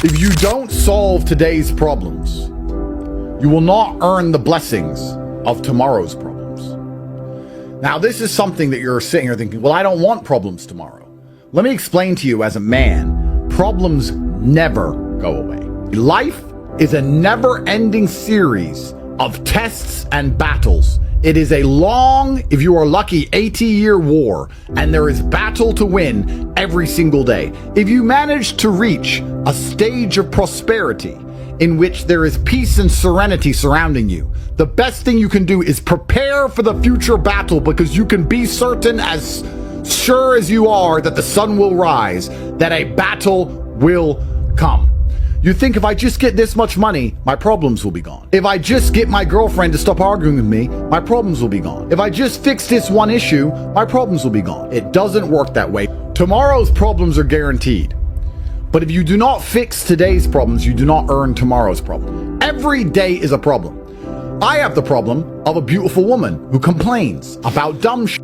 If you don't solve today's problems, you will not earn the blessings of tomorrow's problems. Now, this is something that you're sitting here thinking, well, I don't want problems tomorrow. Let me explain to you as a man, problems never go away. Life is a never-ending series of tests and battles. It is a long, if you are lucky, 80-year war, and there is battle to win every single day. If you manage to reach a stage of prosperity in which there is peace and serenity surrounding you, the best thing you can do is prepare for the future battle, because you can be certain, as sure as you are that the sun will rise, that a battle will come. You think, if I just get this much money, my problems will be gone. If I just get my girlfriend to stop arguing with me, my problems will be gone. If I just fix this one issue, my problems will be gone. It doesn't work that way. Tomorrow's problems are guaranteed. But if you do not fix today's problems, you do not earn tomorrow's problem. Every day is a problem. I have the problem of a beautiful woman who complains about dumb shit.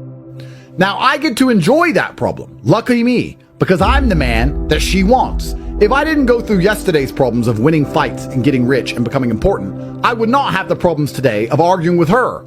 Now, I get to enjoy that problem. Lucky me, because I'm the man that she wants. If I didn't go through yesterday's problems of winning fights and getting rich and becoming important, I would not have the problems today of arguing with her.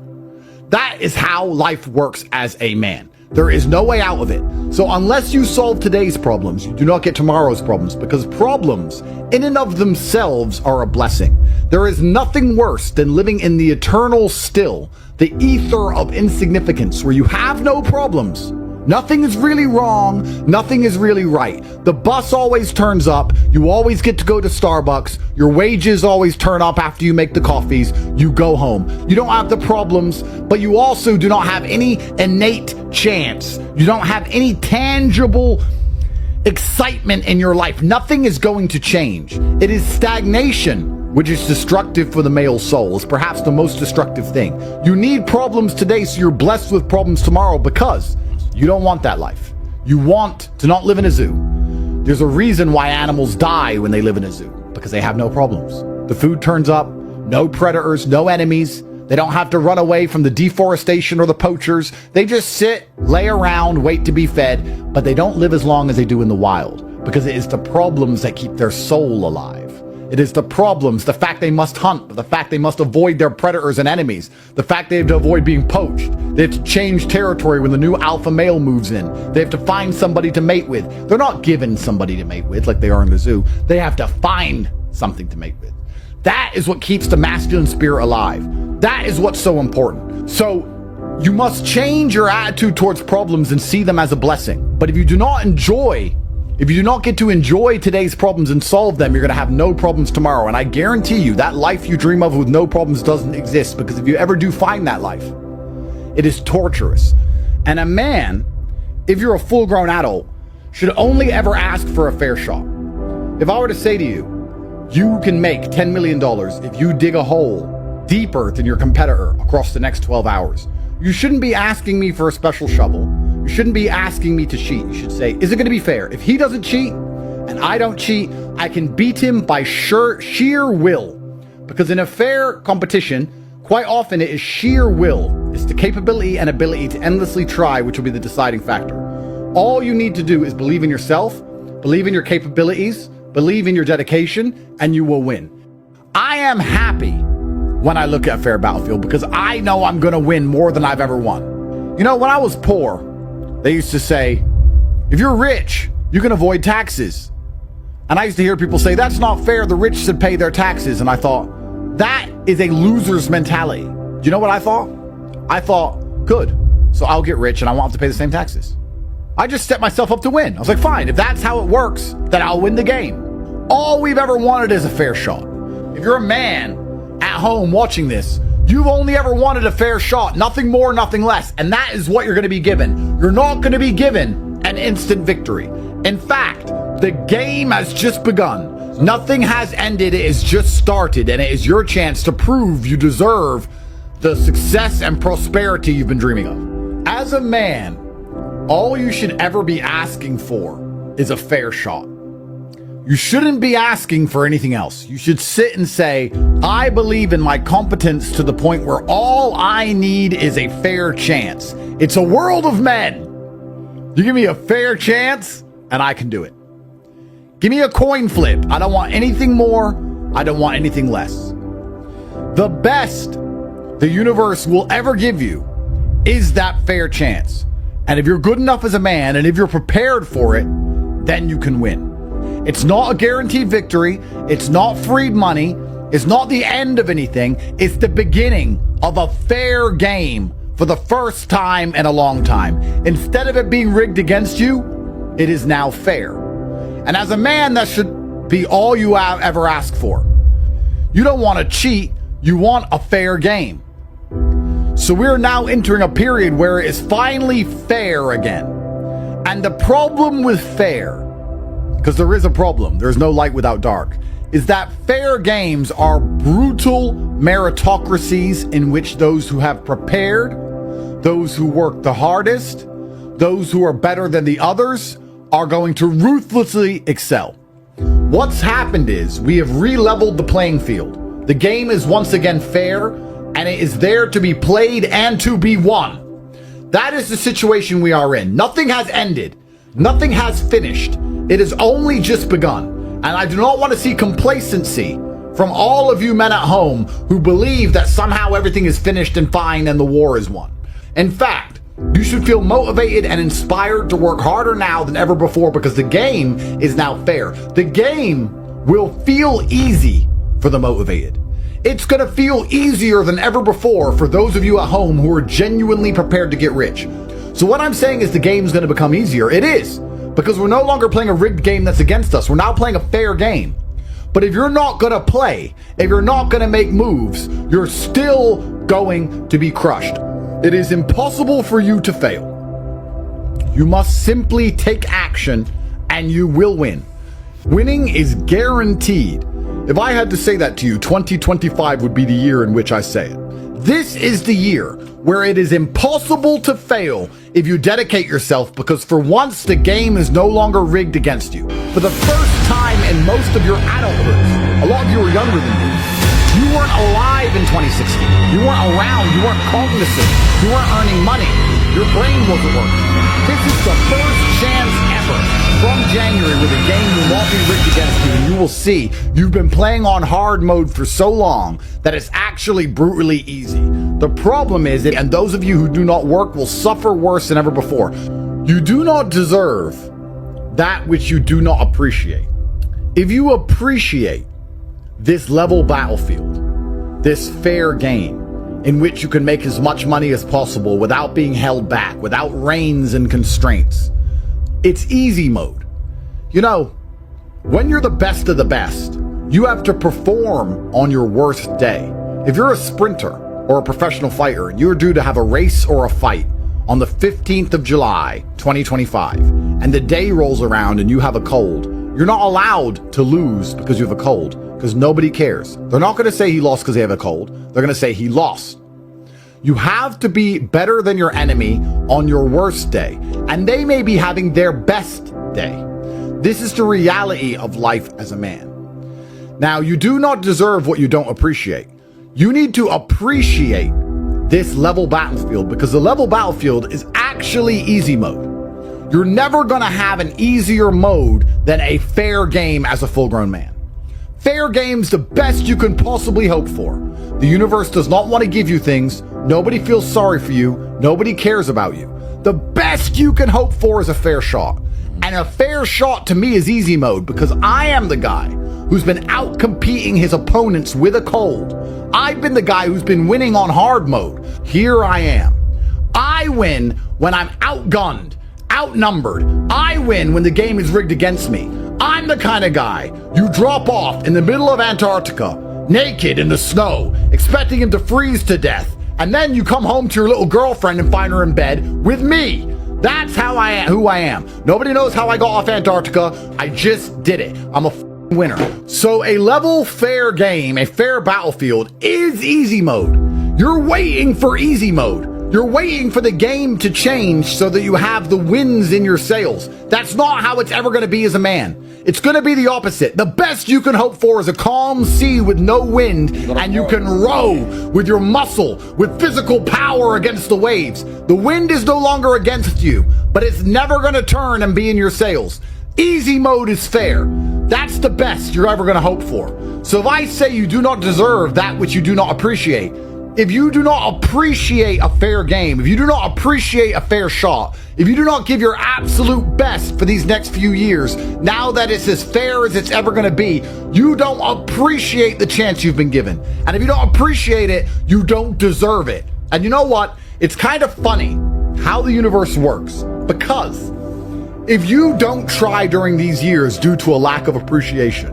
That is how life works as a man. There is no way out of it. So unless you solve today's problems, you do not get tomorrow's problems, because problems in and of themselves are a blessing. There is nothing worse than living in the eternal still, the ether of insignificance, where you have no problems. Nothing is really wrong. Nothing is really right. The bus always turns up. You always get to go to Starbucks. Your wages always turn up after you make the coffees. You go home. You don't have the problems, but you also do not have any innate chance. You don't have any tangible excitement in your life. Nothing is going to change. It is stagnation, which is destructive for the male soul. It's perhaps the most destructive thing. You need problems today so you're blessed with problems tomorrow, because you don't want that life. You want to not live in a zoo. There's a reason why animals die when they live in a zoo, because they have no problems. The food turns up, no predators, no enemies. They don't have to run away from the deforestation or the poachers. They just sit, lay around, wait to be fed, but they don't live as long as they do in the wild, because it is the problems that keep their soul alive. It is the problems, the fact they must hunt, the fact they must avoid their predators and enemies, the fact they have to avoid being poached. They have to change territory when the new alpha male moves in. They have to find somebody to mate with. They're not given somebody to mate with like they are in the zoo. They have to find something to mate with. That is what keeps the masculine spirit alive. That is what's so important. So you must change your attitude towards problems and see them as a blessing. But if you do not get to enjoy today's problems and solve them, you're going to have no problems tomorrow. And I guarantee you that life you dream of with no problems doesn't exist, because if you ever do find that life, it is torturous. And a man, if you're a full-grown adult, should only ever ask for a fair shot. If I were to say to you, you can make $10 million if you dig a hole deeper than your competitor across the next 12 hours, you shouldn't be asking me for a special shovel. You shouldn't be asking me to cheat. You should say, is it going to be fair? If he doesn't cheat and I don't cheat, I can beat him by sheer will. Because in a fair competition, quite often it is sheer will. It's the capability and ability to endlessly try which will be the deciding factor. All you need to do is believe in yourself, believe in your capabilities, believe in your dedication, and you will win. I am happy when I look at Fair Battlefield, because I know I'm going to win more than I've ever won. You know, when I was poor, they used to say, if you're rich, you can avoid taxes. And I used to hear people say, that's not fair, the rich should pay their taxes. And I thought, that is a loser's mentality. Do you know what I thought? I thought, good, so I'll get rich and I won't have to pay the same taxes. I just set myself up to win. I was like, fine, if that's how it works, then I'll win the game. All we've ever wanted is a fair shot. If you're a man at home watching this, you've only ever wanted a fair shot, nothing more, nothing less. And that is what you're going to be given. You're not going to be given an instant victory. In fact, the game has just begun. Nothing has ended, it has just started, and it is your chance to prove you deserve the success and prosperity you've been dreaming of. As a man, all you should ever be asking for is a fair shot. You shouldn't be asking for anything else. You should sit and say, I believe in my competence to the point where all I need is a fair chance. It's a world of men. You give me a fair chance and I can do it. Give me a coin flip. I don't want anything more. I don't want anything less. The best the universe will ever give you is that fair chance. And if you're good enough as a man, and if you're prepared for it, then you can win. It's not a guaranteed victory. It's not freed money. It's not the end of anything. It's the beginning of a fair game for the first time in a long time. Instead of it being rigged against you, it is now fair. And as a man, that should be all you ever ask for. You don't want to cheat. You want a fair game. So we're now entering a period where it is finally fair again. And the problem with fair, because there is a problem, there's no light without dark, is that fair games are brutal meritocracies in which those who have prepared, those who work the hardest, those who are better than the others are going to ruthlessly excel. What's happened is we have re-leveled the playing field. The game is once again fair, and it is there to be played and to be won. That is the situation we are in. Nothing has ended. Nothing has finished. It has only just begun. And I do not want to see complacency from all of you men at home who believe that somehow everything is finished and fine and the war is won. In fact, you should feel motivated and inspired to work harder now than ever before, because the game is now fair. The game will feel easy for the motivated. It's going to feel easier than ever before for those of you at home who are genuinely prepared to get rich. So what I'm saying is the game's going to become easier. It is, because we're no longer playing a rigged game that's against us. We're now playing a fair game. But if you're not going to play, if you're not going to make moves, you're still going to be crushed. It is impossible for you to fail. You must simply take action and you will win. Winning is guaranteed. If I had to say that to you, 2025 would be the year in which I say it. This is the year where it is impossible to fail if you dedicate yourself, because for once the game is no longer rigged against you. For the first time in most of your adulthood, a lot of you are younger than me, you weren't alive in 2016. You weren't around. You weren't cognizant. You weren't earning money. Your brain wasn't working. This is the first chance ever from January where the game will not be rigged against you, and you will see you've been playing on hard mode for so long that it's actually brutally easy. The problem is, and those of you who do not work will suffer worse than ever before. You do not deserve that which you do not appreciate. If you appreciate this level battlefield, this fair game, in which you can make as much money as possible without being held back, without reins and constraints, it's easy mode. You know, when you're the best of the best, you have to perform on your worst day. If you're a sprinter or a professional fighter and you're due to have a race or a fight on the 15th of July, 2025, and the day rolls around and you have a cold, you're not allowed to lose because you have a cold, because nobody cares. They're not going to say he lost because they have a cold. They're going to say he lost. You have to be better than your enemy on your worst day, and they may be having their best day. This is the reality of life as a man. Now, you do not deserve what you don't appreciate. You need to appreciate this level battlefield, because the level battlefield is actually easy mode. You're never going to have an easier mode than a fair game as a full-grown man. Fair game's the best you can possibly hope for. The universe does not want to give you things. Nobody feels sorry for you. Nobody cares about you. The best you can hope for is a fair shot. And a fair shot to me is easy mode, because I am the guy who's been out competing his opponents with a cold. I've been the guy who's been winning on hard mode. Here I am. I win when I'm outgunned, outnumbered. I win when the game is rigged against me. I'm the kind of guy you drop off in the middle of Antarctica, naked in the snow, expecting him to freeze to death. And then you come home to your little girlfriend and find her in bed with me. That's how I am, who I am. Nobody knows how I got off Antarctica. I just did it. I'm a winner. So a level fair game, a fair battlefield is easy mode. You're waiting for easy mode. You're waiting for the game to change so that you have the winds in your sails. That's not how it's ever going to be as a man. It's going to be the opposite. The best you can hope for is a calm sea with no wind, and you can row with your muscle, with physical power against the waves. The wind is no longer against you, but it's never going to turn and be in your sails. Easy mode is fair. That's the best you're ever going to hope for. So if I say you do not deserve that which you do not appreciate, if you do not appreciate a fair game, if you do not appreciate a fair shot, if you do not give your absolute best for these next few years, now that it's as fair as it's ever going to be, you don't appreciate the chance you've been given. And if you don't appreciate it, you don't deserve it. And you know what? It's kind of funny how the universe works, because if you don't try during these years due to a lack of appreciation,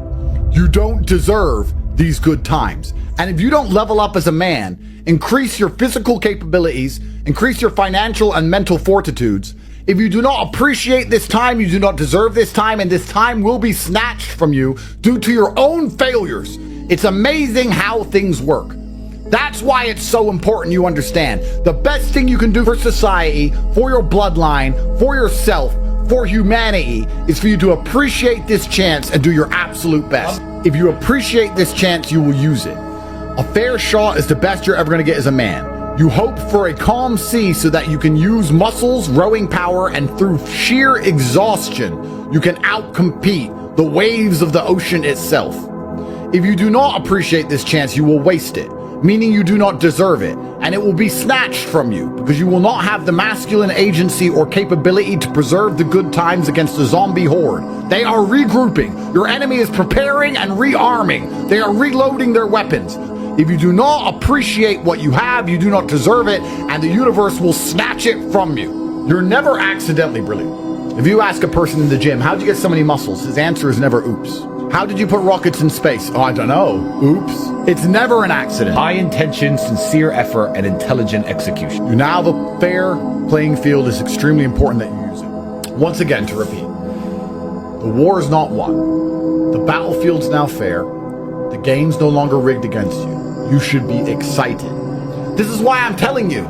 you don't deserve these good times. And if you don't level up as a man, increase your physical capabilities, increase your financial and mental fortitudes, if you do not appreciate this time, you do not deserve this time, and this time will be snatched from you due to your own failures. It's amazing how things work. That's why it's so important you understand. The best thing you can do for society, for your bloodline, for yourself, for humanity, is for you to appreciate this chance and do your absolute best. If you appreciate this chance, you will use it. A fair shot is the best you're ever going to get as a man. You hope for a calm sea so that you can use muscles, rowing power, and through sheer exhaustion, you can outcompete the waves of the ocean itself. If you do not appreciate this chance, you will waste it, meaning you do not deserve it, and it will be snatched from you because you will not have the masculine agency or capability to preserve the good times against the zombie horde. They are regrouping. Your enemy is preparing and rearming. They are reloading their weapons. If you do not appreciate what you have, you do not deserve it, and the universe will snatch it from you. You're never accidentally brilliant. If you ask a person in the gym, how'd you get so many muscles? His answer is never oops. How did you put rockets in space? Oh, I don't know. Oops. It's never an accident. High intention, sincere effort, and intelligent execution. You now have a fair playing field. It's extremely important that you use it. Once again, to repeat, the war is not won. The battlefield's now fair. The game's no longer rigged against you. You should be excited. This is why I'm telling you,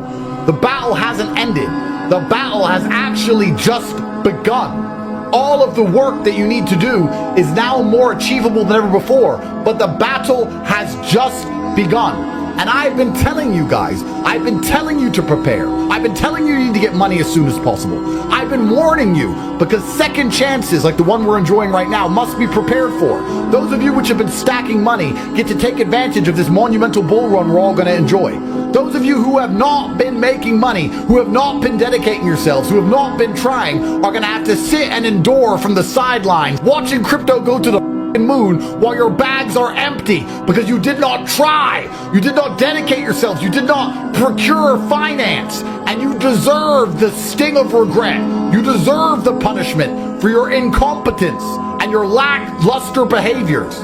the battle hasn't ended. The battle has actually just begun. All of the work that you need to do is now more achievable than ever before, but the battle has just begun. And I've been telling you guys, I've been telling you to prepare. I've been telling you need to get money as soon as possible. I've been warning you because second chances like the one we're enjoying right now must be prepared for. Those of you which have been stacking money get to take advantage of this monumental bull run we're all going to enjoy. Those of you who have not been making money, who have not been dedicating yourselves, who have not been trying, are going to have to sit and endure from the sidelines, watching crypto go to the moon while your bags are empty because you did not try, you did not dedicate yourselves, you did not procure finance, and you deserve the sting of regret. You deserve the punishment for your incompetence and your lackluster behaviors.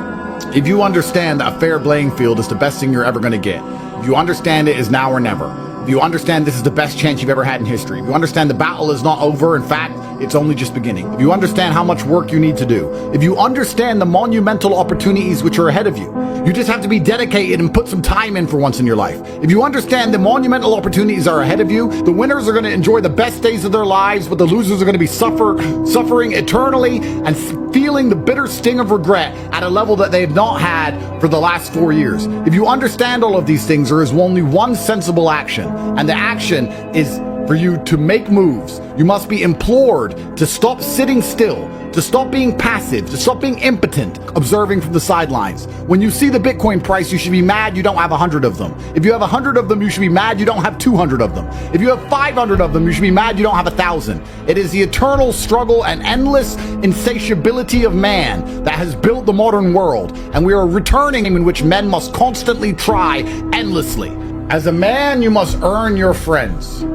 If you understand that a fair playing field is the best thing you're ever going to get, if you understand it is now or never, if you understand this is the best chance you've ever had in history, if you understand the battle is not over, in fact, it's only just beginning, if you understand how much work you need to do, if you understand the monumental opportunities which are ahead of you, you just have to be dedicated and put some time in for once in your life. If you understand the monumental opportunities are ahead of you, the winners are going to enjoy the best days of their lives, but the losers are going to be suffering eternally and feeling the bitter sting of regret at a level that they have not had for the last 4 years. If you understand all of these things, there is only one sensible action, and the action is for you to make moves. You must be implored to stop sitting still, to stop being passive, to stop being impotent, observing from the sidelines. When you see the Bitcoin price, you should be mad you don't have 100 of them. If you have 100 of them, you should be mad you don't have 200 of them. If you have 500 of them, you should be mad you don't have 1,000. It is the eternal struggle and endless insatiability of man that has built the modern world, and we are returning in which men must constantly try endlessly. As a man, you must earn your friends.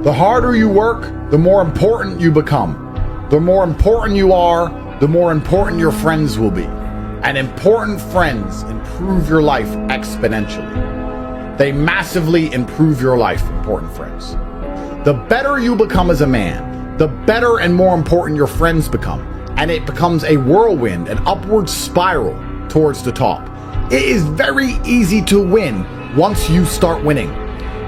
The harder you work, the more important you become. The more important you are, the more important your friends will be. And important friends improve your life exponentially. They massively improve your life, important friends. The better you become as a man, the better and more important your friends become. And it becomes a whirlwind, an upward spiral towards the top. It is very easy to win once you start winning.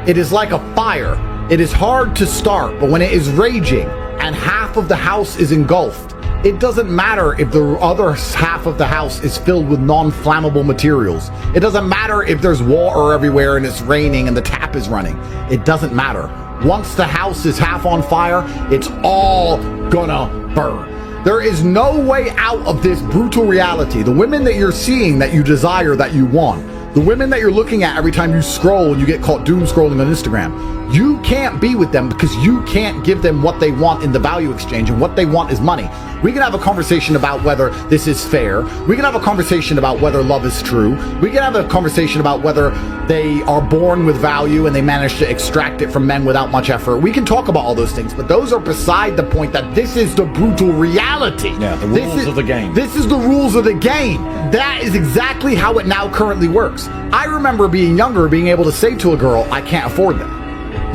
It is like a fire. It is hard to start, but when it is raging and half of the house is engulfed, it doesn't matter if the other half of the house is filled with non-flammable materials. It doesn't matter if there's water everywhere and it's raining and the tap is running. It doesn't matter. Once the house is half on fire, it's all gonna burn. There is no way out of this brutal reality. The women that you're seeing, that you desire, that you want, the women that you're looking at every time you scroll and you get caught doom scrolling on Instagram, you can't be with them because you can't give them what they want in the value exchange, and what they want is money. We can have a conversation about whether this is fair. We can have a conversation about whether love is true. We can have a conversation about whether they are born with value and they manage to extract it from men without much effort. We can talk about all those things, but those are beside the point. That this is the brutal reality. Yeah, the rules of the game. This is the rules of the game. That is exactly how it now currently works. I remember being younger, being able to say to a girl, I can't afford them.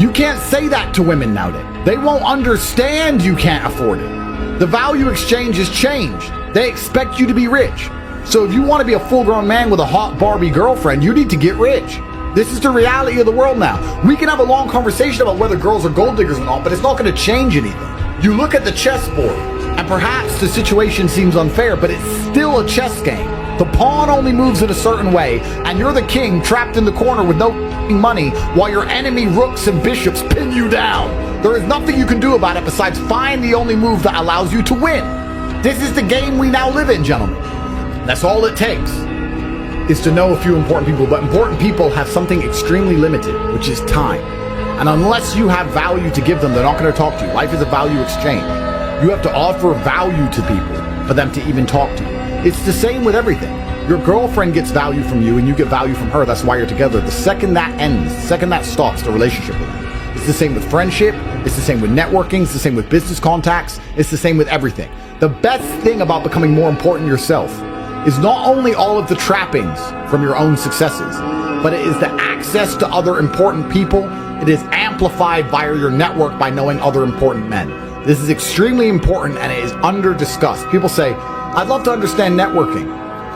You can't say that to women nowadays. They won't understand you can't afford it. The value exchange has changed. They expect you to be rich. So if you want to be a full-grown man with a hot Barbie girlfriend, you need to get rich. This is the reality of the world now. We can have a long conversation about whether girls are gold diggers or not, but it's not going to change anything. You look at the chessboard, and perhaps the situation seems unfair, but it's still a chess game. The pawn only moves in a certain way, and you're the king trapped in the corner with no money while your enemy rooks and bishops pin you down. There is nothing you can do about it besides find the only move that allows you to win. This is the game we now live in, gentlemen. That's all it takes, is to know a few important people. But important people have something extremely limited, which is time. And unless you have value to give them, they're not going to talk to you. Life is a value exchange. You have to offer value to people for them to even talk to you. It's the same with everything. Your girlfriend gets value from you and you get value from her. That's why you're together. The second that ends, the second that stops, the relationship will end. It's the same with friendship. It's the same with networking. It's the same with business contacts. It's the same with everything. The best thing about becoming more important yourself is not only all of the trappings from your own successes, but it is the access to other important people. It is amplified via your network by knowing other important men. This is extremely important, and it is under-discussed. People say, I'd love to understand networking.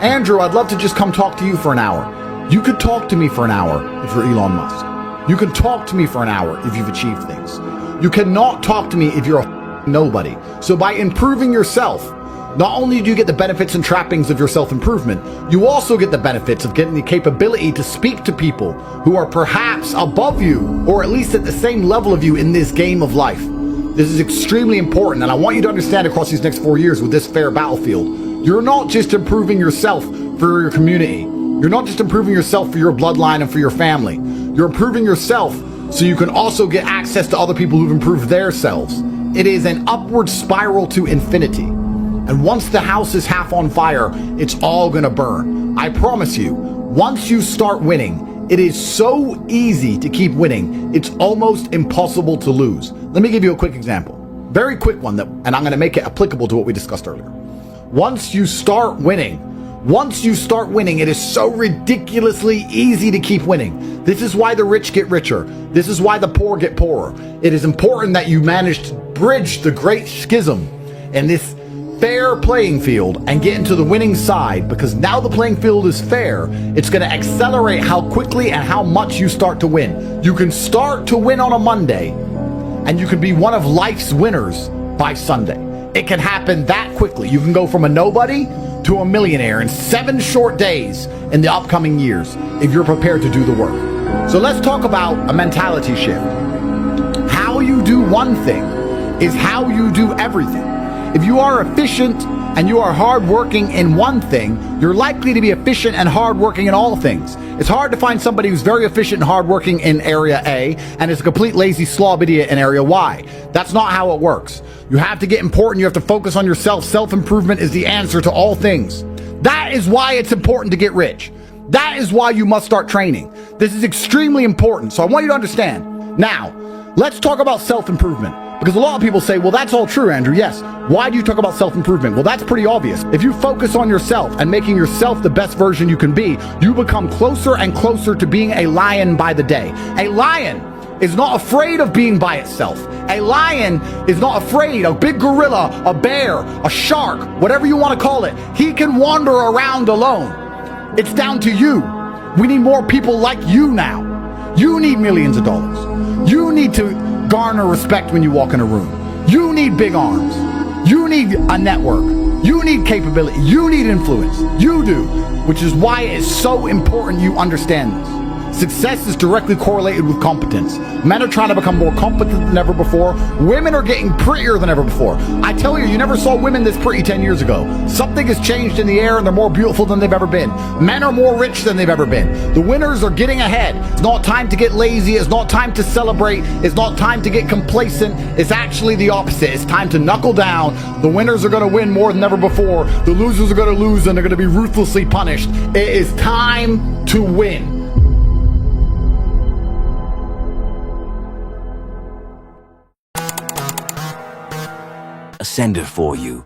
Andrew, I'd love to just come talk to you for an hour. You could talk to me for an hour if you're Elon Musk. You can talk to me for an hour if you've achieved things. You cannot talk to me if you're a nobody. So by improving yourself, not only do you get the benefits and trappings of your self-improvement, you also get the benefits of getting the capability to speak to people who are perhaps above you, or at least at the same level of you in this game of life. This is extremely important, and I want you to understand across these next 4 years with this fair battlefield, you're not just improving yourself for your community. You're not just improving yourself for your bloodline and for your family. You're improving yourself so you can also get access to other people who've improved themselves. It is an upward spiral to infinity. And once the house is half on fire, it's all gonna burn. I promise you, once you start winning, it is so easy to keep winning, it's almost impossible to lose. Let me give you a quick example. Very quick one, and I'm gonna make it applicable to what we discussed earlier. Once you start winning, it is so ridiculously easy to keep winning. This is why the rich get richer. This is why the poor get poorer. It is important that you manage to bridge the great schism in this fair playing field and get into the winning side, because now the playing field is fair. It's going to accelerate how quickly and how much you start to win. You can start to win on a Monday, and you can be one of life's winners by Sunday. It can happen that quickly. You can go from a nobody to a millionaire in 7 short days in the upcoming years if you're prepared to do the work. So let's talk about a mentality shift. How you do one thing is how you do everything. If you are efficient and you are hardworking in one thing, you're likely to be efficient and hardworking in all things. It's hard to find somebody who's very efficient and hardworking in area A and is a complete lazy slob idiot in area Y. That's not how it works. You have to get important. You have to focus on yourself. Self-improvement is the answer to all things. That is why it's important to get rich. That is why you must start training. This is extremely important. So I want you to understand. Now, let's talk about self-improvement. Because a lot of people say, well, that's all true, Andrew. Yes. Why do you talk about self-improvement? Well, that's pretty obvious. If you focus on yourself and making yourself the best version you can be, you become closer and closer to being a lion by the day. A lion is not afraid of being by itself. A lion is not afraid. A big gorilla, a bear, a shark, whatever you want to call it, he can wander around alone. It's down to you. We need more people like you now. You need millions of dollars. You need to garner respect when you walk in a room. You need big arms. You need a network. You need capability. You need influence. You do. Which is why it is so important you understand this. Success is directly correlated with competence. Men are trying to become more competent than ever before. Women are getting prettier than ever before. I tell you, you never saw women this pretty 10 years ago. Something has changed in the air and they're more beautiful than they've ever been. Men are more rich than they've ever been. The winners are getting ahead. It's not time to get lazy. It's not time to celebrate. It's not time to get complacent. It's actually the opposite. It's time to knuckle down. The winners are going to win more than ever before. The losers are going to lose and they're going to be ruthlessly punished. It is time to win. A sender for you.